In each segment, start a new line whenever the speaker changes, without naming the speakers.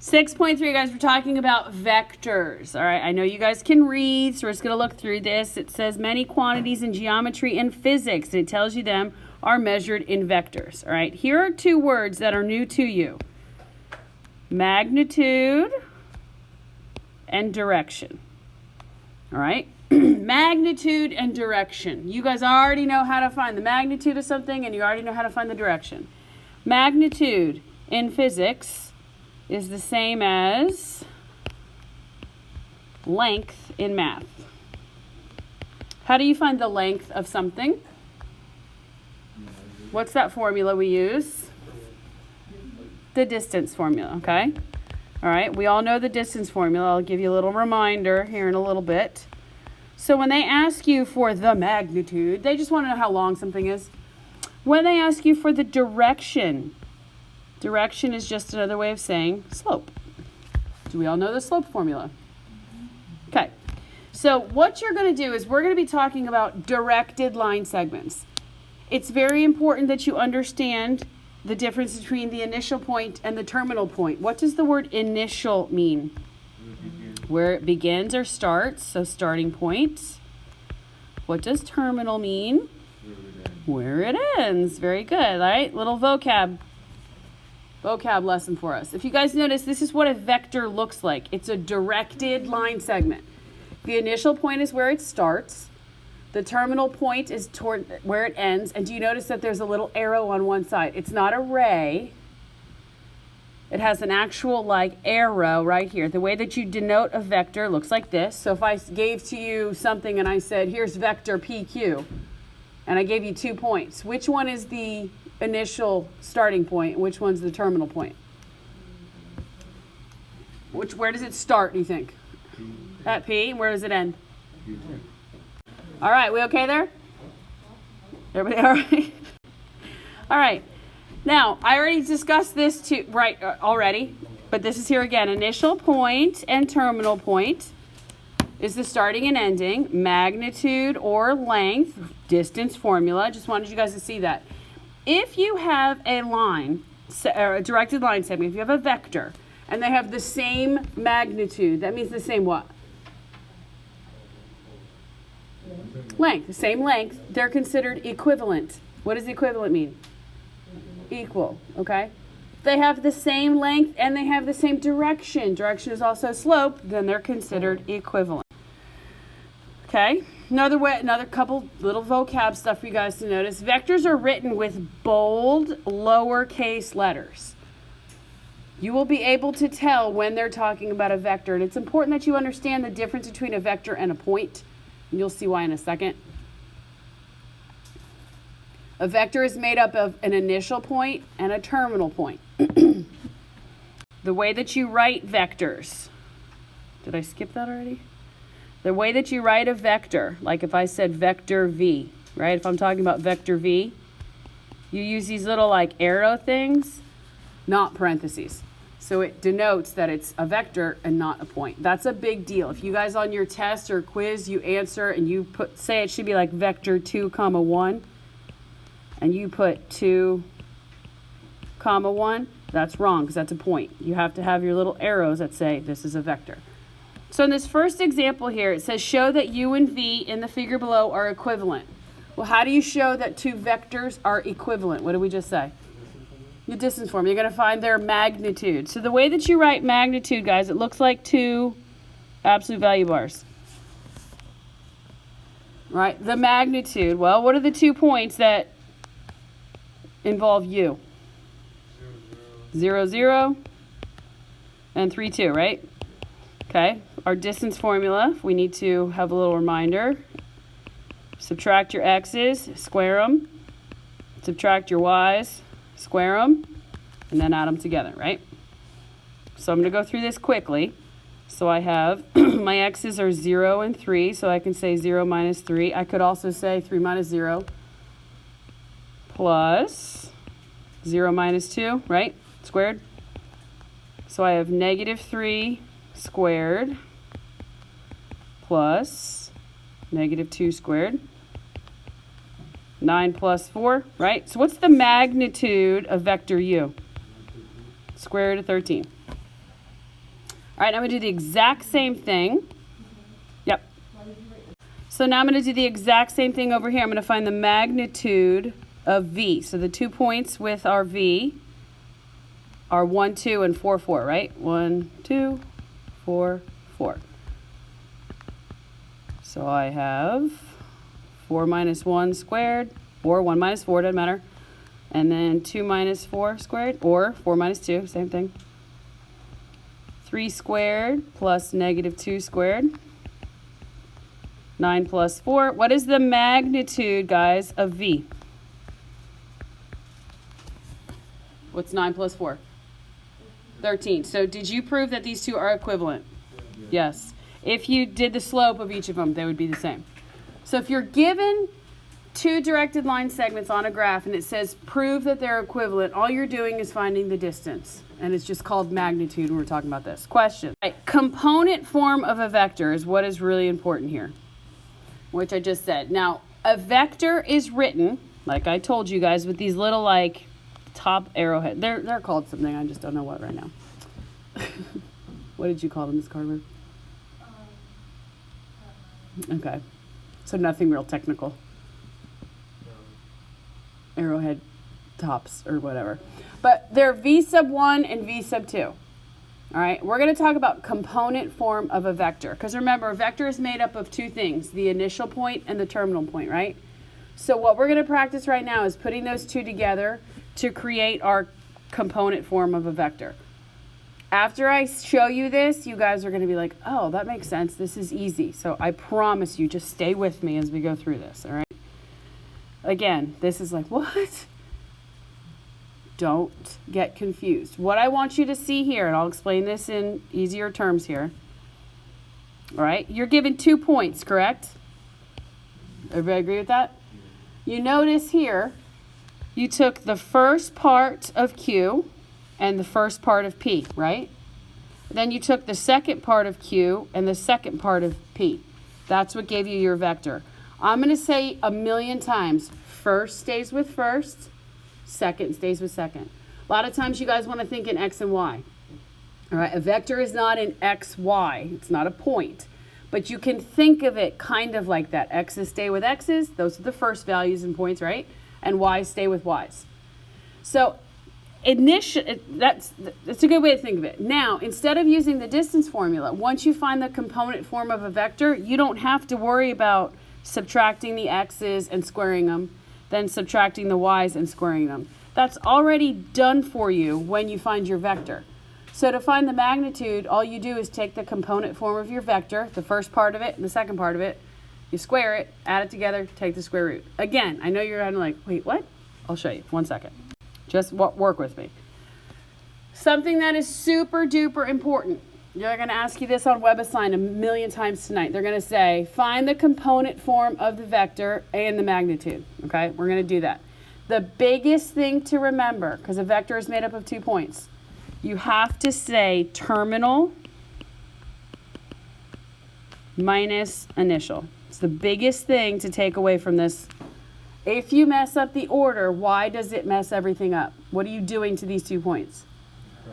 6.3, guys, we're talking about vectors. All right, I know you guys can read, so we're just going to look through this. It says many quantities in geometry and physics, and it tells you them are measured in vectors. All right, here are two words that are new to you. Magnitude and direction. All right, magnitude and direction. You guys already know how to find the magnitude of something, and you already know how to find the direction. Magnitude in physics is the same as length in math. How do you find the length of something? What's that formula we use? The distance formula, okay? All right, we all know the distance formula. I'll give you a little reminder here in a little bit. So when they ask you for the magnitude, they just want to know how long something is. When they ask you for the direction, direction is just another way of saying slope. Do we all know the slope formula? Okay, so what you're going to do is we're going to be talking about directed line segments. It's very important that you understand the difference between the initial point and the terminal point. What does the word initial mean? Where it begins or starts, so starting point. What does terminal mean? Where it ends. Very good, right? Little vocab lesson for us. If you guys notice, this is what a vector looks like. It's a directed line segment. The initial point is where it starts. The terminal point is toward where it ends. And do you notice that there's a little arrow on one side? It's not a ray. It has an actual like arrow right here. The way that you denote a vector looks like this. So if I gave to you something and I said, here's vector PQ, and I gave you 2 points, which one is the initial starting point? Which one's the terminal point? Where does it start, do you think? At P. Where does it end? All right, we okay there? Everybody all right? All right. Now, I already discussed this already, but this is here again. Initial point and terminal point is the starting and ending. Magnitude or length, distance formula. Just wanted you guys to see that. If you have a line, or a directed line segment, if you have a vector, and they have the same magnitude, that means the same what? Length. The same length, they're considered equivalent. What does equivalent mean? Equal, okay? If they have the same length and they have the same direction, direction is also slope, then they're considered equivalent. Okay? Another couple little vocab stuff for you guys to notice. Vectors are written with bold, lowercase letters. You will be able to tell when they're talking about a vector, and it's important that you understand the difference between a vector and a point, and you'll see why in a second. A vector is made up of an initial point and a terminal point. The way that you write vectors. Did I skip that already? The way that you write a vector, like if I said vector V, right? If I'm talking about vector V, you use these little like arrow things, not parentheses. So it denotes that it's a vector and not a point. That's a big deal. If you guys on your test or quiz, you answer and you say it should be like vector 2, 1, and you put 2, 1, that's wrong because that's a point. You have to have your little arrows that say this is a vector. So in this first example here, it says show that U and V in the figure below are equivalent. Well, how do you show that two vectors are equivalent? What did we just say? The distance formula. You're going to find their magnitude. So the way that you write magnitude, guys, it looks like two absolute value bars. Right? The magnitude. Well, what are the 2 points that involve U? 0, 0, and 3, 2, right? Okay, our distance formula, if we need to have a little reminder. Subtract your x's, square them. Subtract your y's, square them, and then add them together, right? So I'm going to go through this quickly. So I have my x's are 0 and 3, so I can say 0 minus 3. I could also say 3 minus 0 plus 0 minus 2, right? Squared. So I have negative 3 squared plus negative 2 squared. 9 plus 4, right? So what's the magnitude of vector U? Square root of 13. All right, I'm going to do the exact same thing. Yep. So now I'm going to do the exact same thing over here. I'm going to find the magnitude of V. So the 2 points with our V are 1, 2, and 4, 4, right? 1, 2, 4, 4. So I have 4 minus 1 squared, or 1 minus 4, doesn't matter. And then 2 minus 4 squared, or 4 minus 2, same thing. 3 squared plus negative 2 squared. 9 plus 4. What is the magnitude, guys, of V? What's 9 plus 4? 13. So did you prove that these two are equivalent? Yes. If you did the slope of each of them, they would be the same. So if you're given two directed line segments on a graph and it says prove that they're equivalent, all you're doing is finding the distance. And it's just called magnitude when we're talking about this. Question. Right. Component form of a vector is what is really important here, which I just said. Now, a vector is written, like I told you guys, with these little like top arrowhead. They're called something. I just don't know what right now. What did you call them, Ms. Carver? Okay. So nothing real technical. Arrowhead tops or whatever. But they're V sub 1 and V sub 2. All right, we're going to talk about component form of a vector. Because remember, a vector is made up of two things, the initial point and the terminal point, right? So what we're going to practice right now is putting those two together to create our component form of a vector. After I show you this, you guys are going to be like, oh, that makes sense. This is easy. So I promise you, just stay with me as we go through this, all right? Again, this is like, what? Don't get confused. What I want you to see here, and I'll explain this in easier terms here. All right, you're given 2 points, correct? Everybody agree with that? You notice here, you took the first part of Q and the first part of P, right? Then you took the second part of Q and the second part of P. That's what gave you your vector. I'm going to say a million times, first stays with first, second stays with second. A lot of times you guys want to think in X and Y. All right, a vector is not an X, Y. It's not a point. But you can think of it kind of like that. X's stay with X's. Those are the first values and points, right? And Y's stay with Y's. So that's a good way to think of it. Now, instead of using the distance formula, once you find the component form of a vector, you don't have to worry about subtracting the X's and squaring them, then subtracting the Y's and squaring them. That's already done for you when you find your vector. So to find the magnitude, all you do is take the component form of your vector, the first part of it and the second part of it, you square it, add it together, take the square root. Again, I know you're kind of like, wait, what? I'll show you. 1 second. Just work with me. Something that is super duper important. They're going to ask you this on WebAssign a million times tonight. They're going to say, find the component form of the vector and the magnitude. Okay, we're going to do that. The biggest thing to remember, because a vector is made up of 2 points, you have to say terminal minus initial. It's the biggest thing to take away from this. If you mess up the order, why does it mess everything up? What are you doing to these 2 points?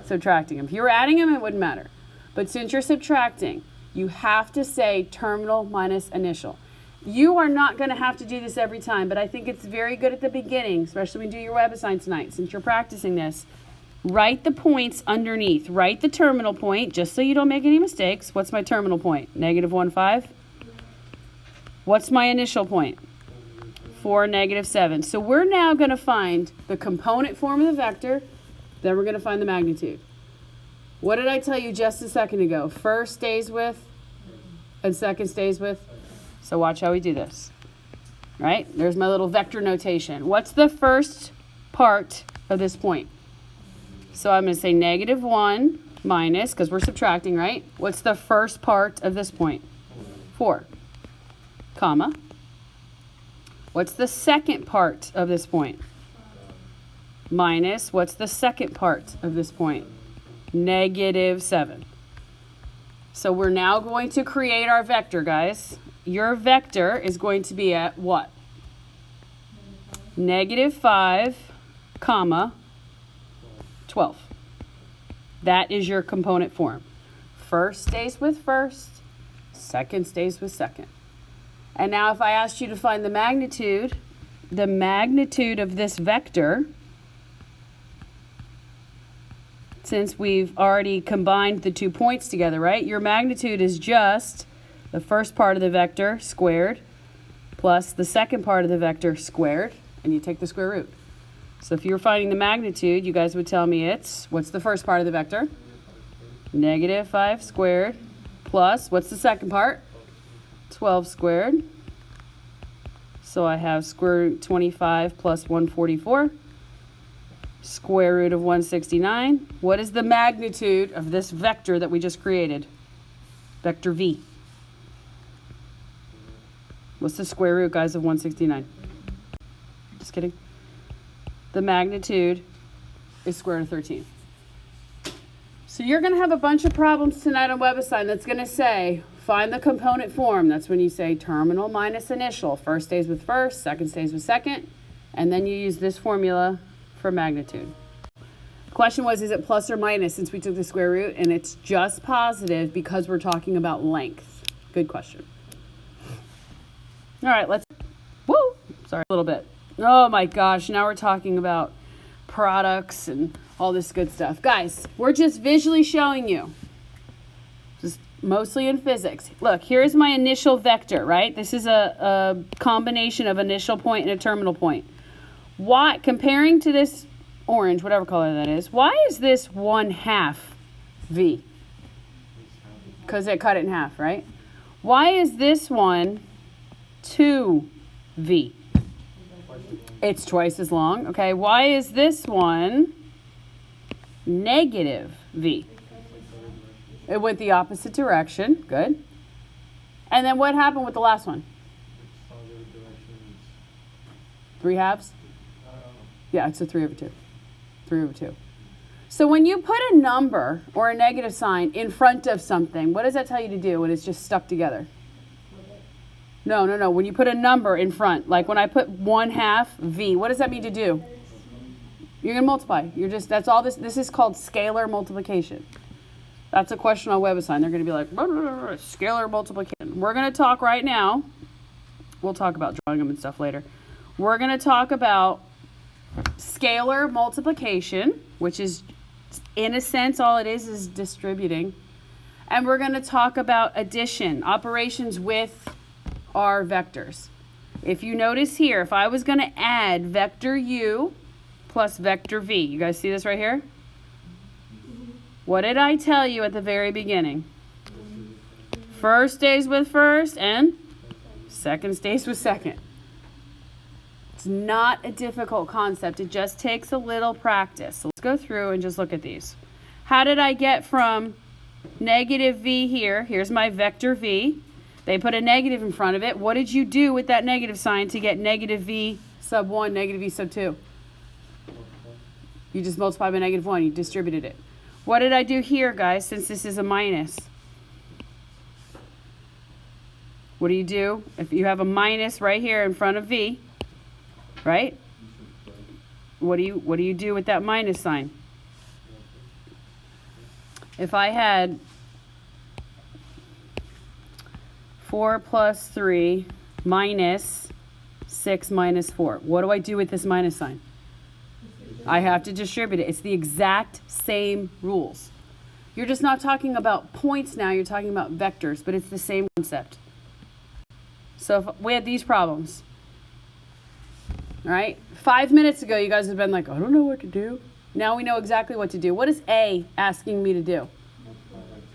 Subtracting them. If you were adding them, it wouldn't matter. But since you're subtracting, you have to say terminal minus initial. You are not going to have to do this every time, but I think it's very good at the beginning, especially when you do your WebAssign tonight, since you're practicing this. Write the points underneath. Write the terminal point, just so you don't make any mistakes. What's my terminal point? -1, 5. What's my initial point? 4, -7. So we're now going to find the component form of the vector, then we're going to find the magnitude. What did I tell you just a second ago? First stays with and second stays with. So watch how we do this. Right? There's my little vector notation. What's the first part of this point? So I'm going to say -1 minus, because we're subtracting, right? What's the first part of this point? 4, comma. What's the second part of this point? Minus, what's the second part of this point? -7. So we're now going to create our vector, guys. Your vector is going to be at what? -5, comma, 12. That is your component form. First stays with first, second stays with second. And now if I asked you to find the magnitude of this vector, since we've already combined the 2 points together, right? Your magnitude is just the first part of the vector squared plus the second part of the vector squared, and you take the square root. So if you were finding the magnitude, you guys would tell me it's, what's the first part of the vector? Negative 5 squared plus, what's the second part? 12 squared. So I have square root 25 plus 144. Square root of 169. What is the magnitude of this vector that we just created? Vector v. What's the square root, guys, of 169? Just kidding. The magnitude is square root of 13. So you're going to have a bunch of problems tonight on WebAssign that's going to say, find the component form. That's when you say terminal minus initial. First stays with first, second stays with second, and then you use this formula for magnitude. The question was, is it plus or minus, since we took the square root, and it's just positive because we're talking about length. Good question. All right, sorry, a little bit. Oh my gosh, now we're talking about products and all this good stuff. Guys, we're just visually showing you, just mostly in physics. Look, here's my initial vector, right? This is a combination of initial point and a terminal point. Why, comparing to this orange, whatever color that is, why is this 1/2 v? Because it cut it in half, right? Why is this one 2v? It's twice as long. Okay, why is this one negative v? It went the opposite direction. Good. And then what happened with the last one? 3/2? Yeah, it's a 3/2. 3/2. So when you put a number or a negative sign in front of something, what does that tell you to do when it's just stuck together? No. When you put a number in front, like when I put 1/2 v, what does that mean to do? You're going to multiply. That's all this. This is called scalar multiplication. That's a question on WebAssign. They're going to be like, scalar multiplication. We're going to talk right now. We'll talk about drawing them and stuff later. We're going to talk about scalar multiplication, which is, in a sense, all it is distributing. And we're going to talk about addition, operations with our vectors. If you notice here, if I was going to add vector u plus vector v, you guys see this right here? What did I tell you at the very beginning? First stays with first and second stays with second. It's not a difficult concept. It just takes a little practice. So let's go through and just look at these. How did I get from negative v here? Here's my vector v. They put a negative in front of it. What did you do with that negative sign to get negative v sub 1, negative v sub 2? You just multiply by negative 1. You distributed it. What did I do here, guys, since this is a minus? What do you do if you have a minus right here in front of v, right? What do you do with that minus sign? If I had 4 plus 3 minus 6 minus 4, what do I do with this minus sign? I have to distribute it. It's the exact same rules. You're just not talking about points now, you're talking about vectors, but it's the same concept. So if we had these problems, all right? 5 minutes ago, you guys have been like, I don't know what to do. Now we know exactly what to do. What is A asking me to do?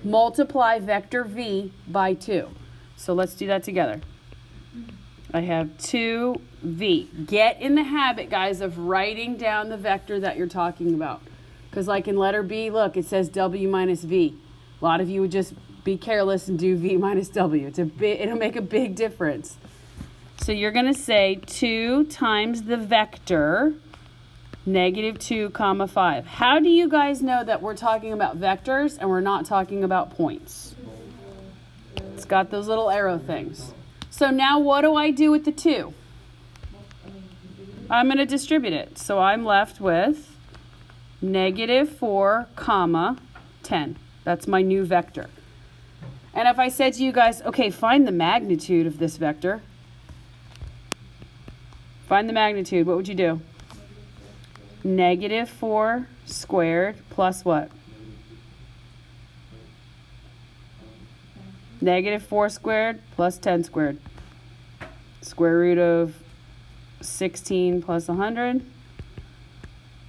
Multiply vector v by 2. So let's do that together. I have 2v. Get in the habit, guys, of writing down the vector that you're talking about. Because like in letter B, look, it says w minus v. A lot of you would just be careless and do v minus w. It'll make a big difference. So you're going to say 2 times the vector, negative 2 comma 5. How do you guys know that we're talking about vectors and we're not talking about points? It's got those little arrow things. So now what do I do with the 2? I'm going to distribute it. So I'm left with negative 4 comma 10. That's my new vector. And if I said to you guys, okay, find the magnitude of this vector. Find the magnitude, what would you do? Negative 4 squared plus what? Negative 4 squared plus 10 squared. Square root of 16 plus 100.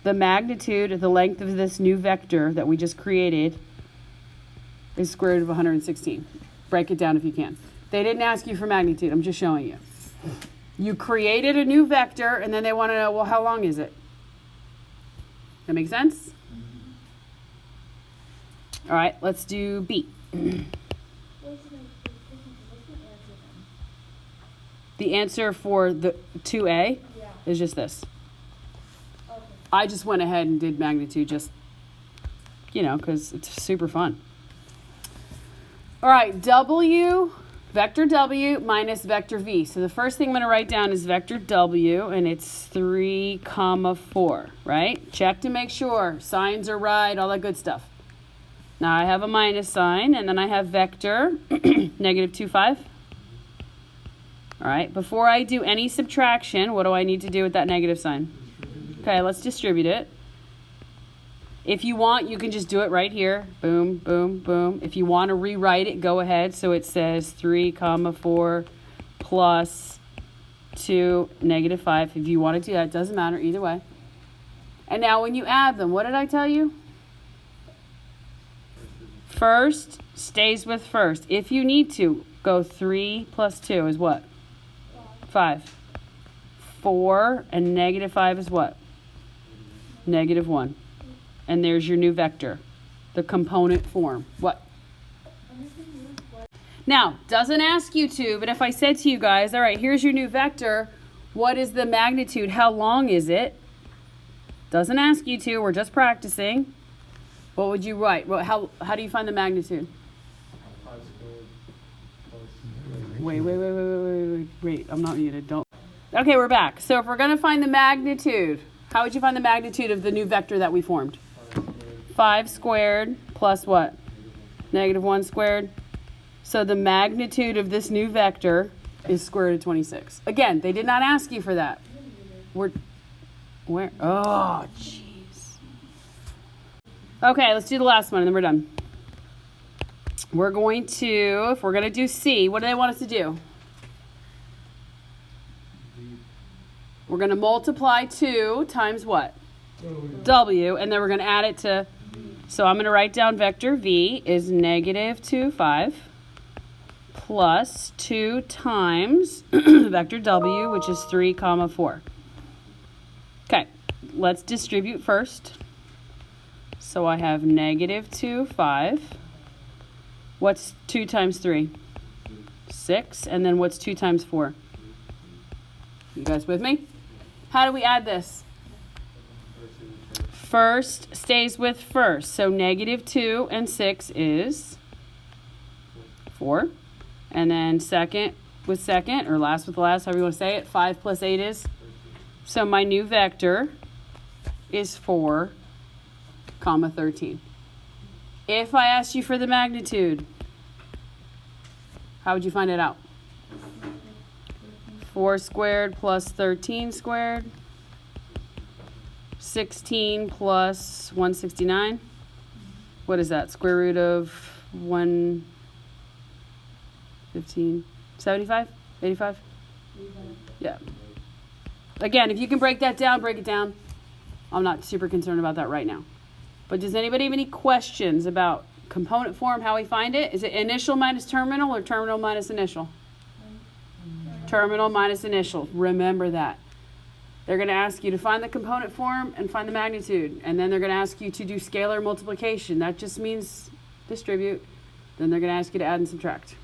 The magnitude of the length of this new vector that we just created is square root of 116. Break it down if you can. They didn't ask you for magnitude. I'm just showing you. You created a new vector, and then they want to know, well, how long is it? That make sense? All right, let's do B. The answer for the 2A is just this. Okay. I just went ahead and did magnitude just, because it's super fun. All right, W, vector W minus vector V. So the first thing I'm going to write down is vector W, and it's 3, 4, right? Check to make sure signs are right, all that good stuff. Now I have a minus sign, and then I have vector negative 2, 5. All right, before I do any subtraction, what do I need to do with that negative sign? Okay, let's distribute it. If you want, you can just do it right here. Boom, boom, boom. If you want to rewrite it, go ahead. So it says 3, 4 plus 2, negative 5. If you want to do that, it doesn't matter either way. And now when you add them, what did I tell you? First stays with first. If you need to, go 3 plus 2 is what? 5. 4 and negative 5 is what? Negative 1. And there's your new vector, the component form. What? Now, doesn't ask you to, but if I said to you guys, all right, here's your new vector. What is the magnitude? How long is it? Doesn't ask you to. We're just practicing. What would you write? How do you find the magnitude? Wait. I'm not muted. Don't. Okay, we're back. So if we're going to find the magnitude, how would you find the magnitude of the new vector that we formed? 5 squared plus what? Negative 1 squared. So the magnitude of this new vector is square root of 26. Again, they did not ask you for that. Where? Oh, jeez. Okay, let's do the last one and then we're done. We're going to, if we're going to do C, what do they want us to do? We're going to multiply 2 times what? W, and then we're going to add it to, so I'm going to write down vector V is negative 2, 5 plus 2 times vector W, which is 3, 4. Okay, let's distribute first. So I have negative 2, 5. What's 2 times 3? 6. And then what's 2 times 4? You guys with me? How do we add this? First stays with first. So negative 2 and 6 is 4. And then second with second, or last with last, however you want to say it, 5 plus 8 is. So my new vector is 4, 13. If I asked you for the magnitude, how would you find it out? 4 squared plus 13 squared. 16 plus 169. What is that? Square root of 115. 75? 85? Yeah. Again, if you can break that down, break it down. I'm not super concerned about that right now. But does anybody have any questions about component form, how we find it? Is it initial minus terminal or terminal minus initial? Terminal minus initial. Remember that. They're going to ask you to find the component form and find the magnitude. And then they're going to ask you to do scalar multiplication. That just means distribute. Then they're going to ask you to add and subtract.